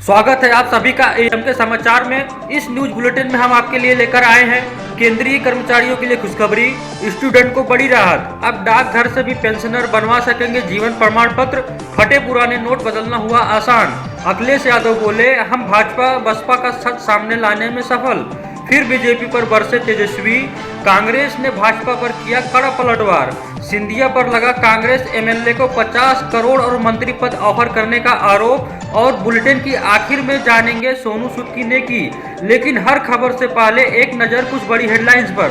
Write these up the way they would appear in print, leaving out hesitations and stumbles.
स्वागत है आप सभी का एएम के समाचार में। इस न्यूज बुलेटिन में हम आपके लिए लेकर आए हैं केंद्रीय कर्मचारियों के लिए खुशखबरी, स्टूडेंट को बड़ी राहत। अब डाकघर से भी पेंशनर बनवा सकेंगे जीवन प्रमाण पत्र, फटे पुराने नोट बदलना हुआ आसान। अखिलेश यादव बोले, हम भाजपा बसपा का सच सामने लाने में सफल। फिर बीजेपी पर बरसे तेजस्वी, कांग्रेस ने भाजपा पर किया कड़ा पलटवार। सिंधिया पर लगा कांग्रेस एमएलए को 50 करोड़ और मंत्री पद ऑफर करने का आरोप। और बुलेटिन की आखिर में जानेंगे सोनू सूद की नेकी। लेकिन हर खबर से पहले एक नजर कुछ बड़ी हेडलाइंस पर।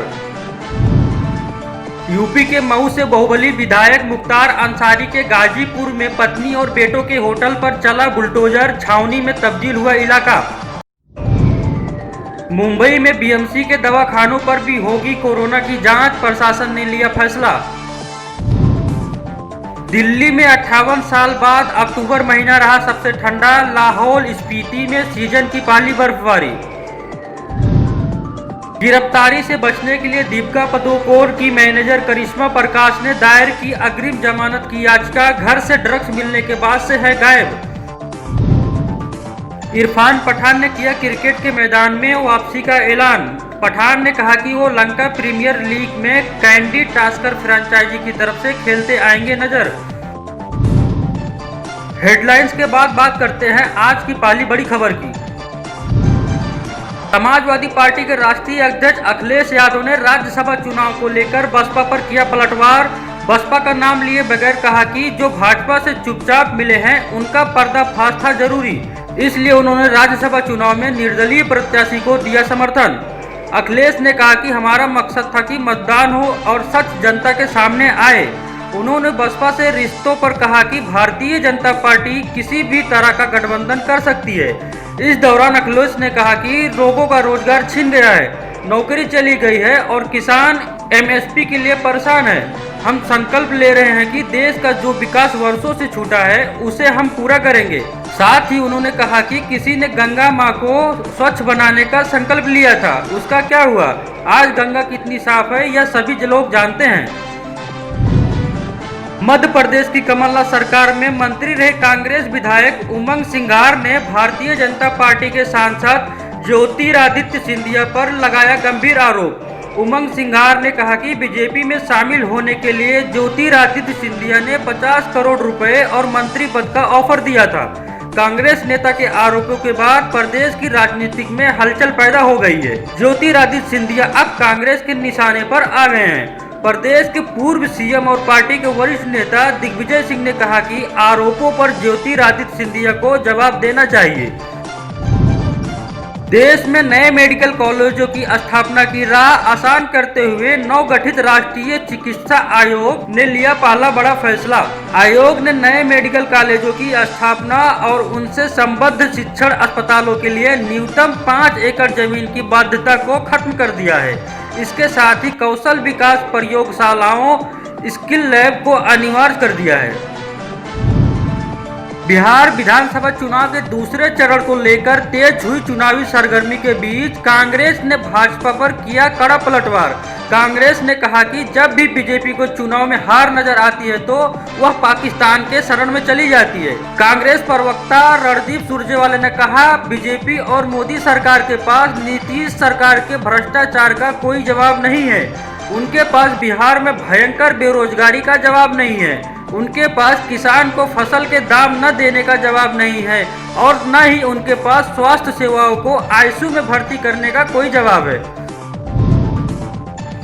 यूपी के मऊ से बाहुबली विधायक मुख्तार अंसारी के गाजीपुर में पत्नी और बेटों के होटल पर चला बुलडोजर, छावनी में तब्दील हुआ इलाका। मुंबई में बीएमसी के दवाखानों पर भी होगी कोरोना की जांच, प्रशासन ने लिया फैसला। दिल्ली में 58 साल बाद अक्टूबर महीना रहा सबसे ठंडा, लाहौल स्पीति में सीजन की पहली बर्फबारी। गिरफ्तारी से बचने के लिए दीपिका पदुकोण की मैनेजर करिश्मा प्रकाश ने दायर की अग्रिम जमानत की याचिका, घर से ड्रग्स मिलने के बाद से है गायब। इरफान पठान ने किया क्रिकेट के मैदान में वापसी का ऐलान। पठान ने कहा कि वो लंका प्रीमियर लीग में कैंडी टास्कर फ्रेंचाइजी की तरफ से खेलते आएंगे नजर। हेडलाइंस के बाद बात करते हैं आज की पहली बड़ी खबर की। समाजवादी पार्टी के राष्ट्रीय अध्यक्ष अखिलेश यादव ने राज्यसभा चुनाव को लेकर बसपा पर किया पलटवार। बसपा का नाम लिए बगैर कहा कि जो भाजपा से चुपचाप मिले हैं उनका पर्दाफाश था जरूरी, इसलिए उन्होंने राज्यसभा चुनाव में निर्दलीय प्रत्याशी को दिया समर्थन। अखिलेश ने कहा कि हमारा मकसद था कि मतदान हो और सच जनता के सामने आए। उन्होंने बसपा से रिश्तों पर कहा कि भारतीय जनता पार्टी किसी भी तरह का गठबंधन कर सकती है। इस दौरान अखिलेश ने कहा कि लोगों का रोजगार छिन गया है, नौकरी चली गई है और किसान एमएसपी के लिए परेशान है। हम संकल्प ले रहे हैं कि देश का जो विकास वर्षों से छूटा है उसे हम पूरा करेंगे। साथ ही उन्होंने कहा कि किसी ने गंगा मां को स्वच्छ बनाने का संकल्प लिया था, उसका क्या हुआ? आज गंगा कितनी साफ है यह सभी लोग जानते हैं। मध्य प्रदेश की कमलनाथ सरकार में मंत्री रहे कांग्रेस विधायक उमंग सिंघार ने भारतीय जनता पार्टी के सांसद ज्योतिरादित्य सिंधिया पर लगाया गंभीर आरोप। उमंग सिंघार ने कहा कि बीजेपी में शामिल होने के लिए ज्योतिरादित्य सिंधिया ने 50 करोड़ रुपए और मंत्री पद का ऑफर दिया था। कांग्रेस नेता के आरोपों के बाद प्रदेश की राजनीति में हलचल पैदा हो गई है। ज्योतिरादित्य सिंधिया अब कांग्रेस के निशाने पर आ गए हैं। प्रदेश के पूर्व सीएम और पार्टी के वरिष्ठ नेता दिग्विजय सिंह ने कहा कि आरोपों पर ज्योतिरादित्य सिंधिया को जवाब देना चाहिए। देश में नए मेडिकल कॉलेजों की स्थापना की राह आसान करते हुए नवगठित राष्ट्रीय चिकित्सा आयोग ने लिया पहला बड़ा फैसला। आयोग ने नए मेडिकल कॉलेजों की स्थापना और उनसे संबद्ध शिक्षण अस्पतालों के लिए न्यूनतम 5 एकड़ जमीन की बाध्यता को खत्म कर दिया है। इसके साथ ही कौशल विकास प्रयोगशालाओं, स्किल लैब को अनिवार्य कर दिया है। बिहार विधानसभा चुनाव के दूसरे चरण को लेकर तेज हुई चुनावी सरगर्मी के बीच कांग्रेस ने भाजपा पर किया कड़ा पलटवार। कांग्रेस ने कहा कि जब भी बीजेपी को चुनाव में हार नजर आती है तो वह पाकिस्तान के शरण में चली जाती है। कांग्रेस प्रवक्ता रणदीप सुरजेवाला ने कहा, बीजेपी और मोदी सरकार के पास नीतीश सरकार के भ्रष्टाचार का कोई जवाब नहीं है। उनके पास बिहार में भयंकर बेरोजगारी का जवाब नहीं है। उनके पास किसान को फसल के दाम न देने का जवाब नहीं है और न ही उनके पास स्वास्थ्य सेवाओं को आईसीयू में भर्ती करने का कोई जवाब है।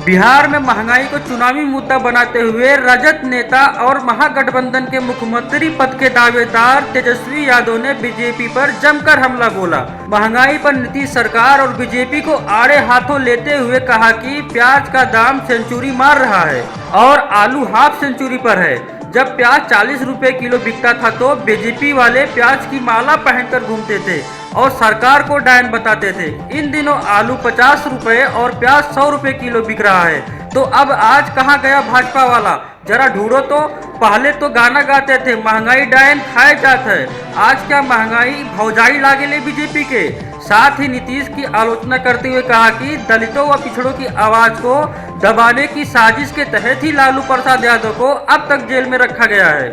बिहार में महंगाई को चुनावी मुद्दा बनाते हुए रजत नेता और महागठबंधन के मुख्यमंत्री पद के दावेदार तेजस्वी यादव ने बीजेपी पर जमकर हमला बोला। महंगाई पर नीतीश सरकार और बीजेपी को आड़े हाथों लेते हुए कहा कि प्याज का दाम सेंचुरी मार रहा है और आलू हाफ सेंचुरी पर है। जब प्याज 40 रुपए किलो बिकता था तो बीजेपी वाले प्याज की माला पहनकर घूमते थे और सरकार को डायन बताते थे। इन दिनों आलू 50 रुपए और प्याज 100 रुपए किलो बिक रहा है, तो अब आज कहाँ गया भाजपा वाला? जरा ढूंढो तो। पहले तो गाना गाते थे, महंगाई डायन खाए जात है, आज क्या महंगाई भौजाई लागे ले बीजेपी के। साथ ही नीतीश की आलोचना करते हुए कहा कि दलितों व पिछड़ों की आवाज को दबाने की साजिश के तहत ही लालू प्रसाद यादव को अब तक जेल में रखा गया है।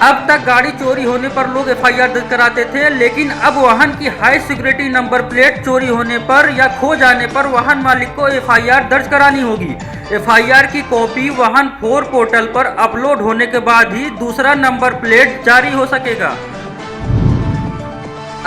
अब तक गाड़ी चोरी होने पर लोग एफआईआर दर्ज कराते थे, लेकिन अब वाहन की हाई सिक्योरिटी नंबर प्लेट चोरी होने पर या खो जाने पर वाहन मालिक को एफआईआर दर्ज करानी होगी। एफआईआर की कॉपी वाहन 4 पोर्टल पर अपलोड होने के बाद ही दूसरा नंबर प्लेट जारी हो सकेगा।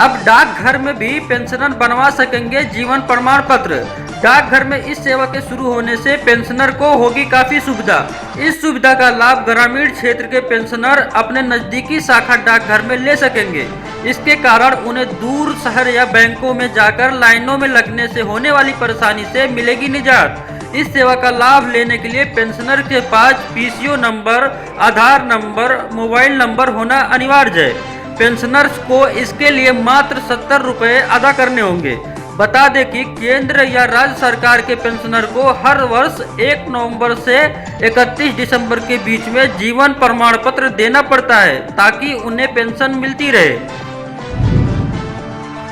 अब डाकघर में भी पेंशनर बनवा सकेंगे जीवन प्रमाण पत्र। डाकघर में इस सेवा के शुरू होने से पेंशनर को होगी काफी सुविधा। इस सुविधा का लाभ ग्रामीण क्षेत्र के पेंशनर अपने नजदीकी शाखा डाकघर में ले सकेंगे। इसके कारण उन्हें दूर शहर या बैंकों में जाकर लाइनों में लगने से होने वाली परेशानी से मिलेगी निजात। इस सेवा का लाभ लेने के लिए पेंशनर के पास पीसीओ नंबर, आधार नंबर, मोबाइल नंबर होना अनिवार्य है। पेंशनर्स को इसके लिए मात्र 70 रुपये अदा करने होंगे। बता दें कि केंद्र या राज्य सरकार के पेंशनर को हर वर्ष 1 नवंबर से 31 दिसंबर के बीच में जीवन प्रमाण पत्र देना पड़ता है ताकि उन्हें पेंशन मिलती रहे।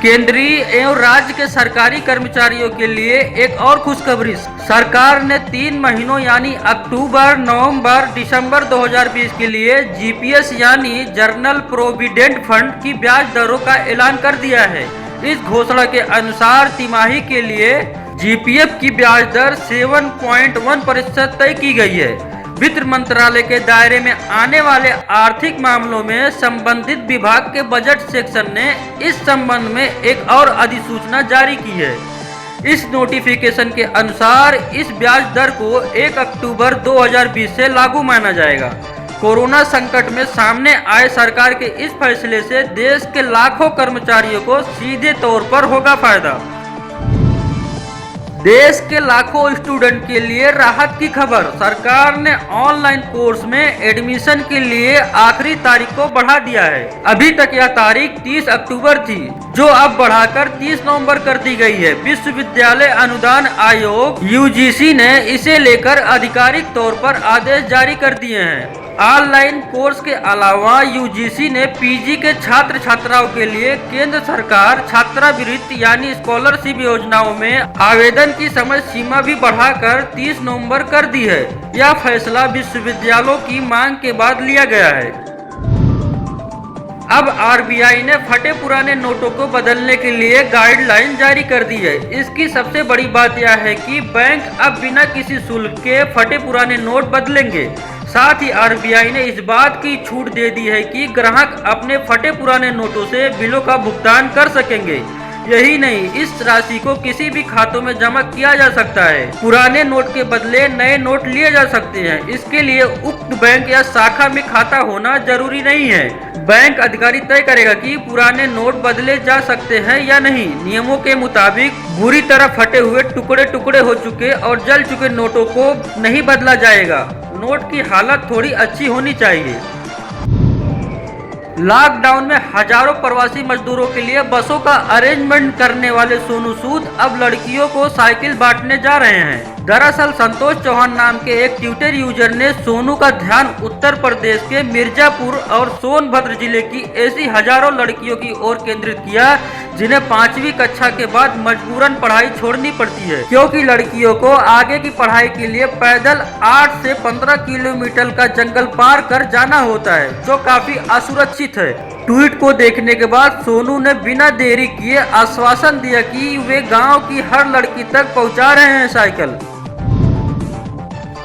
केंद्रीय एवं राज्य के सरकारी कर्मचारियों के लिए एक और खुशखबरी। सरकार ने 3 महीनों यानी अक्टूबर, नवंबर, दिसंबर 2020 के लिए जीपीएस यानी जनरल प्रोविडेंट फंड की ब्याज दरों का ऐलान कर दिया है। इस घोषणा के अनुसार तिमाही के लिए जीपीएफ की ब्याज दर 7.1% तय की गई है। वित्त मंत्रालय के दायरे में आने वाले आर्थिक मामलों में संबंधित विभाग के बजट सेक्शन ने इस संबंध में एक और अधिसूचना जारी की है। इस नोटिफिकेशन के अनुसार इस ब्याज दर को 1 अक्टूबर 2020 से लागू माना जाएगा। कोरोना संकट में सामने आए सरकार के इस फैसले से देश के लाखों कर्मचारियों को सीधे तौर पर होगा फायदा। देश के लाखों स्टूडेंट के लिए राहत की खबर। सरकार ने ऑनलाइन कोर्स में एडमिशन के लिए आखिरी तारीख को बढ़ा दिया है। अभी तक यह तारीख 30 अक्टूबर थी, जो अब बढ़ाकर 30 नवंबर कर दी गई है। विश्वविद्यालय अनुदान आयोग यूजीसी ने इसे लेकर आधिकारिक तौर पर आदेश जारी कर दिए हैं। ऑनलाइन कोर्स के अलावा यूजीसी ने पीजी के छात्र छात्राओं के लिए केंद्र सरकार छात्रवृत्ति यानी स्कॉलरशिप योजनाओं में आवेदन की समय सीमा भी बढ़ाकर 30 नवंबर कर दी है। यह फैसला विश्वविद्यालयों की मांग के बाद लिया गया है। अब आरबीआई ने फटे पुराने नोटों को बदलने के लिए गाइडलाइन जारी कर दी है। इसकी सबसे बड़ी बात यह है कि बैंक अब बिना किसी शुल्क के फटे पुराने नोट बदलेंगे। साथ ही आरबीआई ने इस बात की छूट दे दी है कि ग्राहक अपने फटे पुराने नोटों से बिलों का भुगतान कर सकेंगे। यही नहीं, इस राशि को किसी भी खातों में जमा किया जा सकता है। पुराने नोट के बदले नए नोट लिए जा सकते हैं। इसके लिए उक्त बैंक या शाखा में खाता होना जरूरी नहीं है। बैंक अधिकारी तय करेगा कि पुराने नोट बदले जा सकते हैं या नहीं। नियमों के मुताबिक बुरी तरह फटे हुए, टुकड़े टुकड़े हो चुके और जल चुके नोटों को नहीं बदला जाएगा। नोट की हालत थोड़ी अच्छी होनी चाहिए। लॉकडाउन में हजारों प्रवासी मजदूरों के लिए बसों का अरेंजमेंट करने वाले सोनू सूद अब लड़कियों को साइकिल बांटने जा रहे हैं। दरअसल संतोष चौहान नाम के एक ट्विटर यूजर ने सोनू का ध्यान उत्तर प्रदेश के मिर्जापुर और सोनभद्र जिले की ऐसी हजारों लड़कियों की ओर केंद्रित किया जिन्हें 5वीं कक्षा के बाद मजबूरन पढ़ाई छोड़नी पड़ती है, क्योंकि लड़कियों को आगे की पढ़ाई के लिए पैदल 8 से 15 किलोमीटर का जंगल पार कर जाना होता है, जो काफी असुरक्षित है। ट्वीट को देखने के बाद सोनू ने बिना देरी किए आश्वासन दिया कि वे गांव की हर लड़की तक पहुंचा रहे हैं साइकिल।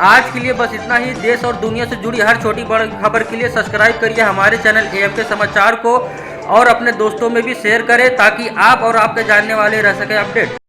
आज के लिए बस इतना ही। देश और दुनिया से जुड़ी हर छोटी बड़ी खबर के लिए सब्सक्राइब करिए हमारे चैनल एएमके समाचार को और अपने दोस्तों में भी शेयर करें ताकि आप और आपके जानने वाले रह सके अपडेट।